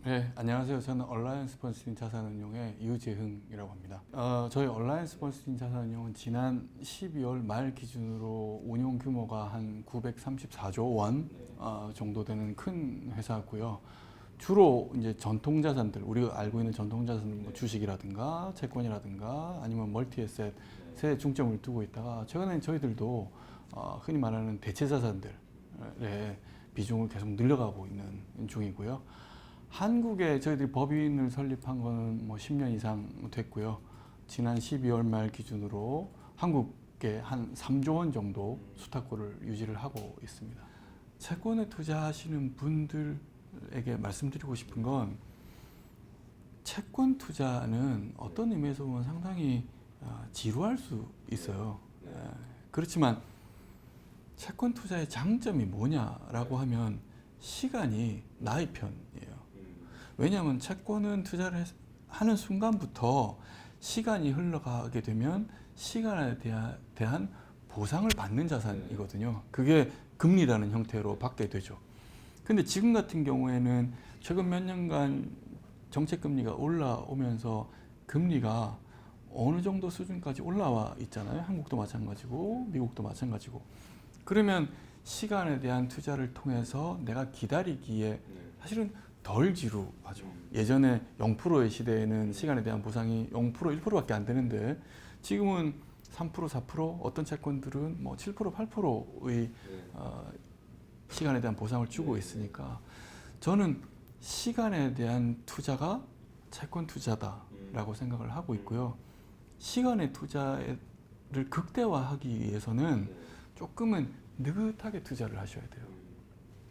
네, 안녕하세요. 저는 얼라이언 스폰서링 자산운용의 유재흥이라고 합니다. 저희 얼라이언 스폰서링 자산운용은 지난 12월 말 기준으로 운용 규모가 한 934조 원 정도 되는 큰 회사고요. 주로 이제 전통 자산들, 우리가 알고 있는 전통 자산들, 뭐 주식이라든가 채권이라든가 아니면 멀티에셋에 중점을 두고 있다가 최근에 저희들도 흔히 말하는 대체 자산들의 비중을 계속 늘려가고 있는 중이고요. 한국에 저희들이 법인을 설립한 거는 뭐 10년 이상 됐고요. 지난 12월 말 기준으로 한국에 한 3조 원 정도 수탁고를 유지를 하고 있습니다. 채권에 투자하시는 분들에게 말씀드리고 싶은 건 채권 투자는 어떤 의미에서 보면 상당히 지루할 수 있어요. 그렇지만 채권 투자의 장점이 뭐냐라고 하면 시간이 나의 편이에요. 왜냐하면 채권은 투자를 하는 순간부터 시간이 흘러가게 되면 시간에 대한 보상을 받는 자산이거든요. 그게 금리라는 형태로 받게 되죠. 근데 지금 같은 경우에는 최근 몇 년간 정책금리가 올라오면서 금리가 어느 정도 수준까지 올라와 있잖아요. 한국도 마찬가지고 미국도 마찬가지고. 그러면 시간에 대한 투자를 통해서 내가 기다리기에 사실은 덜 지루하죠. 예전에 0%의 시대에는 시간에 대한 보상이 0%, 1%밖에 안 되는데 지금은 3%, 4%, 어떤 채권들은 뭐 7%, 8%의 시간에 대한 보상을 주고 있으니까 저는 시간에 대한 투자가 채권 투자다라고 생각을 하고 있고요. 시간의 투자를 극대화하기 위해서는 조금은 느긋하게 투자를 하셔야 돼요.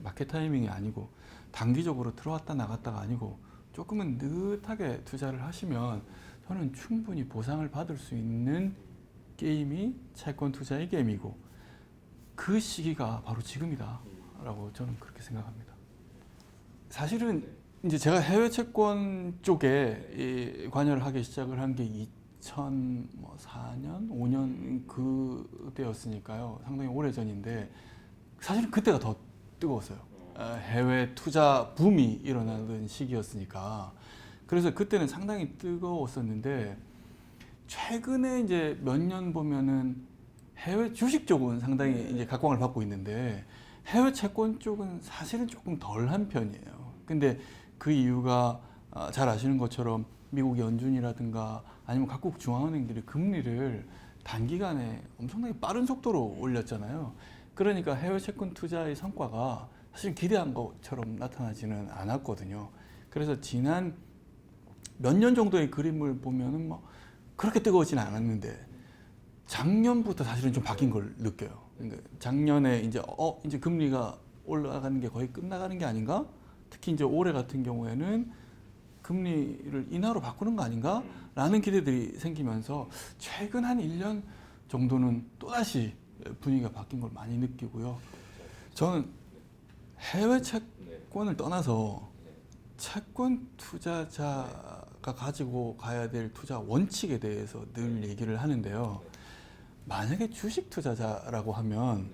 마켓 타이밍이 아니고 단기적으로 들어왔다 나갔다가 아니고 조금은 느긋하게 투자를 하시면 저는 충분히 보상을 받을 수 있는 게임이 채권 투자의 게임이고 그 시기가 바로 지금이다 라고 저는 그렇게 생각합니다. 사실은 이제 제가 해외 채권 쪽에 관여를 하기 시작을 한 게 2004년, 5년 그때였으니까요. 상당히 오래전인데 사실은 그때가 더 뜨거웠어요. 해외 투자 붐이 일어나던 시기였으니까. 그래서 그때는 상당히 뜨거웠었는데 최근에 이제 몇 년 보면은 해외 주식 쪽은 상당히 이제 각광을 받고 있는데 해외 채권 쪽은 사실은 조금 덜한 편이에요. 근데 그 이유가 잘 아시는 것처럼 미국 연준이라든가 아니면 각국 중앙은행들이 금리를 단기간에 엄청나게 빠른 속도로 올렸잖아요. 그러니까 해외 채권 투자의 성과가 사실 기대한 것처럼 나타나지는 않았거든요. 그래서 지난 몇 년 정도의 그림을 보면은 뭐 그렇게 뜨거워지는 않았는데 작년부터 사실은 좀 바뀐 걸 느껴요. 그러니까 작년에 이제 금리가 올라가는 게 거의 끝나가는 게 아닌가? 특히 이제 올해 같은 경우에는 금리를 인하로 바꾸는 거 아닌가? 라는 기대들이 생기면서 최근 한 1년 정도는 또다시 분위기가 바뀐 걸 많이 느끼고요. 저는 해외 채권을 떠나서 채권 투자자가 가지고 가야 될 투자 원칙에 대해서 늘 얘기를 하는데요. 만약에 주식 투자자라고 하면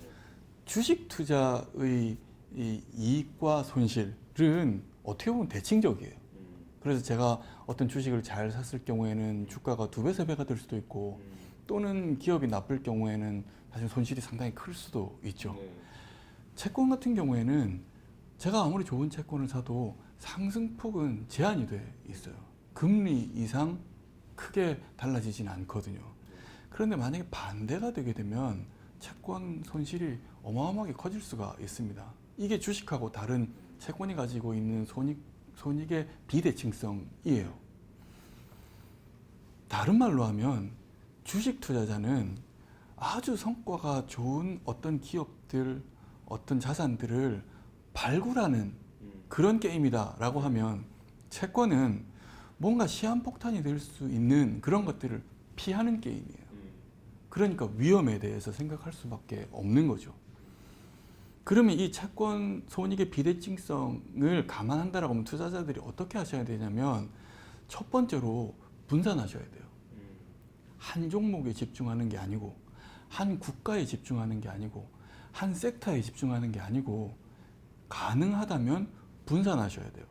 주식 투자의 이 이익과 손실은 어떻게 보면 대칭적이에요. 그래서 제가 어떤 주식을 잘 샀을 경우에는 주가가 2배, 3배가 될 수도 있고 또는 기업이 나쁠 경우에는 사실 손실이 상당히 클 수도 있죠. 채권 같은 경우에는 제가 아무리 좋은 채권을 사도 상승폭은 제한이 돼 있어요. 금리 이상 크게 달라지진 않거든요. 그런데 만약에 반대가 되게 되면 채권 손실이 어마어마하게 커질 수가 있습니다. 이게 주식하고 다른 채권이 가지고 있는 손익의 비대칭성이에요. 다른 말로 하면 주식 투자자는 아주 성과가 좋은 어떤 기업들, 어떤 자산들을 발굴하는 그런 게임이다라고 하면 채권은 뭔가 시한폭탄이 될 수 있는 그런 것들을 피하는 게임이에요. 그러니까 위험에 대해서 생각할 수밖에 없는 거죠. 그러면 이 채권 손익의 비대칭성을 감안한다라고 하면 투자자들이 어떻게 하셔야 되냐면 첫 번째로 분산하셔야 돼요. 한 종목에 집중하는 게 아니고 한 국가에 집중하는 게 아니고 한 섹터에 집중하는 게 아니고 가능하다면 분산하셔야 돼요.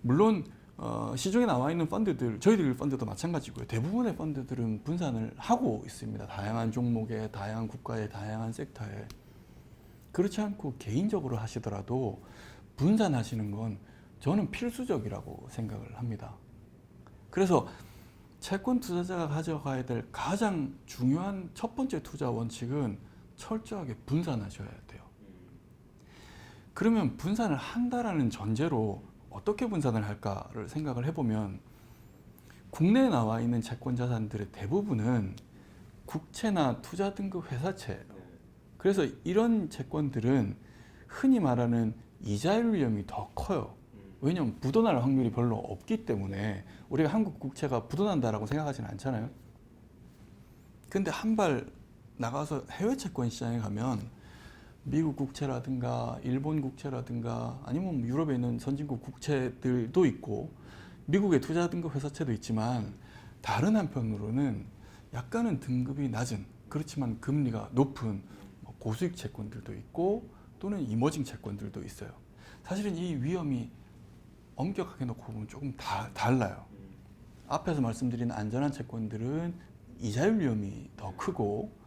물론 시중에 나와 있는 펀드들, 저희들 펀드도 마찬가지고요. 대부분의 펀드들은 분산을 하고 있습니다. 다양한 종목에, 다양한 국가에, 다양한 섹터에. 그렇지 않고 개인적으로 하시더라도 분산하시는 건 저는 필수적이라고 생각을 합니다. 그래서 채권 투자자가 가져가야 될 가장 중요한 첫 번째 투자 원칙은 철저하게 분산하셔야 돼요. 그러면 분산을 한다라는 전제로 어떻게 분산을 할까를 생각을 해보면 국내에 나와 있는 채권 자산들의 대부분은 국채나 투자 등급 회사채예요. 그래서 이런 채권들은 흔히 말하는 이자율 위험이 더 커요. 왜냐하면 부도날 확률이 별로 없기 때문에 우리가 한국 국채가 부도난다라고 생각하지는 않잖아요. 근데 한 발 나가서 해외 채권 시장에 가면 미국 국채라든가 일본 국채라든가 아니면 유럽에 있는 선진국 국채들도 있고 미국의 투자 등급 회사채도 있지만 다른 한편으로는 약간은 등급이 낮은 그렇지만 금리가 높은 고수익 채권들도 있고 또는 이머징 채권들도 있어요. 사실은 이 위험이 엄격하게 놓고 보면 조금 달라요. 앞에서 말씀드린 안전한 채권들은 이자율 위험이 더 크고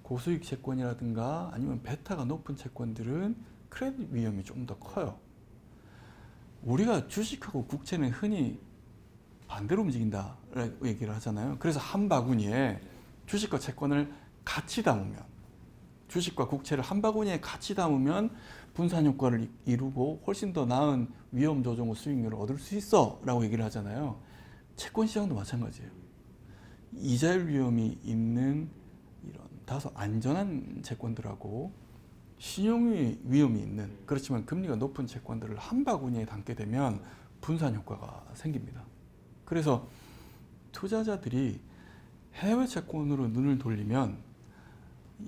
고수익 채권이라든가 아니면 베타가 높은 채권들은 크레딧 위험이 좀 더 커요. 우리가 주식하고 국채는 흔히 반대로 움직인다라고 얘기를 하잖아요. 그래서 한 바구니에 주식과 채권을 같이 담으면 주식과 국채를 한 바구니에 같이 담으면 분산 효과를 이루고 훨씬 더 나은 위험 조정 후 수익률을 얻을 수 있어 라고 얘기를 하잖아요. 채권 시장도 마찬가지예요. 이자율 위험이 있는 이런 다소 안전한 채권들하고 신용 위험이 있는 그렇지만 금리가 높은 채권들을 한 바구니에 담게 되면 분산 효과가 생깁니다. 그래서 투자자들이 해외 채권으로 눈을 돌리면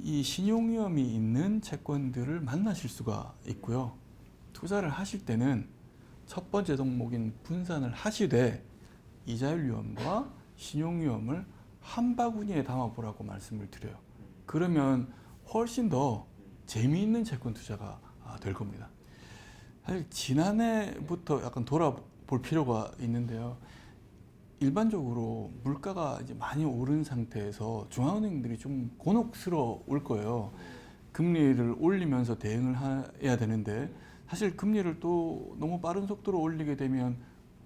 이 신용 위험이 있는 채권들을 만나실 수가 있고요. 투자를 하실 때는 첫 번째 종목인 분산을 하시되 이자율 위험과 신용 위험을 한 바구니에 담아보라고 말씀을 드려요. 그러면 훨씬 더 재미있는 채권 투자가 될 겁니다. 사실 지난해부터 약간 돌아볼 필요가 있는데요. 일반적으로 물가가 이제 많이 오른 상태에서 중앙은행들이 좀 곤혹스러울 거예요. 금리를 올리면서 대응을 해야 되는데 사실 금리를 또 너무 빠른 속도로 올리게 되면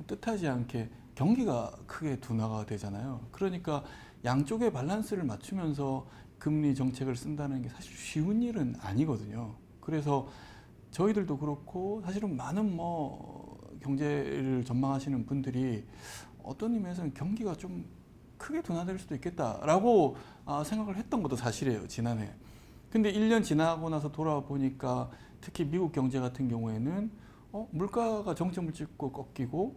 뜻하지 않게 경기가 크게 둔화가 되잖아요. 그러니까 양쪽의 밸런스를 맞추면서 금리 정책을 쓴다는 게 사실 쉬운 일은 아니거든요. 그래서 저희들도 그렇고 사실은 많은 경제를 전망하시는 분들이 어떤 의미에서는 경기가 좀 크게 둔화될 수도 있겠다라고 생각을 했던 것도 사실이에요, 지난해. 근데 1년 지나고 나서 돌아보니까 특히 미국 경제 같은 경우에는 물가가 정점을 찍고 꺾이고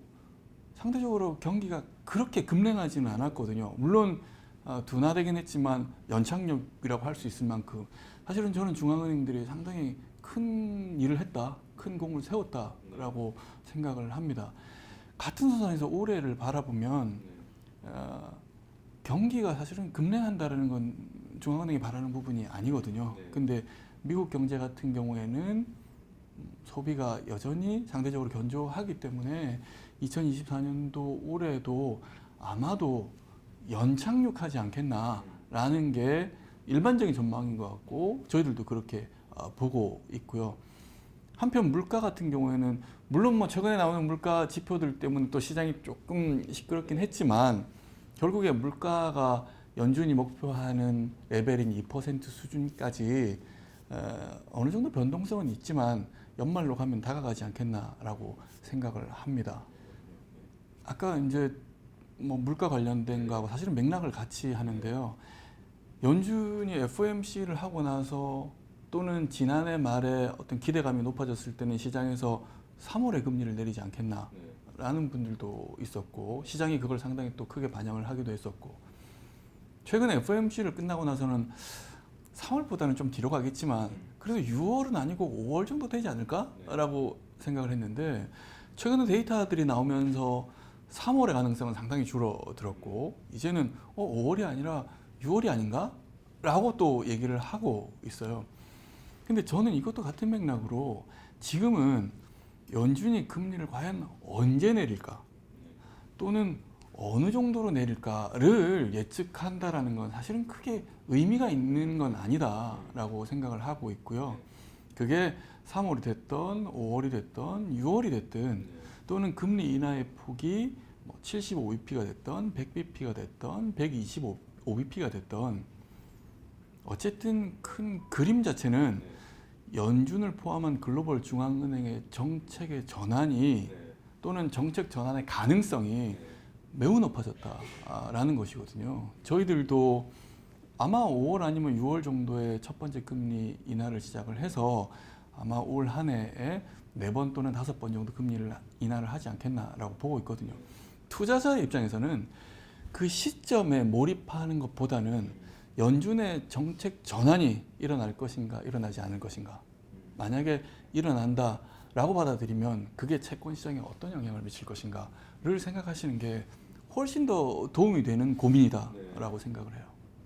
상대적으로 경기가 그렇게 급냉하지는 않았거든요. 물론 둔화되긴 했지만 연착륙이라고 할 수 있을 만큼 사실은 저는 중앙은행들이 상당히 큰 일을 했다, 큰 공을 세웠다라고 생각을 합니다. 같은 수준에서 올해를 바라보면 경기가 사실은 급냉한다는 건 중앙은행이 바라는 부분이 아니거든요. 근데 미국 경제 같은 경우에는 소비가 여전히 상대적으로 견조하기 때문에 2024년도 올해도 아마도 연착륙하지 않겠나라는 게 일반적인 전망인 것 같고 저희들도 그렇게 보고 있고요. 한편 물가 같은 경우에는 물론 최근에 나오는 물가 지표들 때문에 또 시장이 조금 시끄럽긴 했지만 결국에 물가가 연준이 목표하는 레벨인 2% 수준까지 어느 정도 변동성은 있지만 연말로 가면 다가가지 않겠나라고 생각을 합니다. 아까 이제 물가 관련된 거하고 사실은 맥락을 같이 하는데요. 연준이 FOMC를 하고 나서 또는 지난해 말에 어떤 기대감이 높아졌을 때는 시장에서 3월에 금리를 내리지 않겠나라는 분들도 있었고 시장이 그걸 상당히 또 크게 반영을 하기도 했었고 최근에 FOMC를 끝나고 나서는 3월보다는 좀 뒤로 가겠지만 그래도 6월은 아니고 5월 정도 되지 않을까라고 생각을 했는데 최근에 데이터들이 나오면서 3월의 가능성은 상당히 줄어들었고 이제는 5월이 아니라 6월이 아닌가? 라고 또 얘기를 하고 있어요. 근데 저는 이것도 같은 맥락으로 지금은 연준이 금리를 과연 언제 내릴까 또는 어느 정도로 내릴까를 예측한다라는 건 사실은 크게 의미가 있는 건 아니다라고 생각을 하고 있고요. 그게 3월이 됐던 5월이 됐던 6월이 됐든 또는 금리 인하의 폭이 75bp가 됐던 100bp가 됐던 125bp가 됐던 어쨌든 큰 그림 자체는 연준을 포함한 글로벌 중앙은행의 정책의 전환이 또는 정책 전환의 가능성이 매우 높아졌다라는 것이거든요. 저희들도 아마 5월 아니면 6월 정도에 첫 번째 금리 인하를 시작을 해서 아마 올 한 해에 4번 또는 5번 정도 금리를 인하를 하지 않겠나라고 보고 있거든요. 투자자의 입장에서는 그 시점에 몰입하는 것보다는 연준의 정책 전환이 일어날 것인가 일어나지 않을 것인가, 만약에 일어난다라고 받아들이면 그게 채권 시장에 어떤 영향을 미칠 것인가를 생각하시는 게 훨씬 더 도움이 되는 고민이다라고 생각을 해요.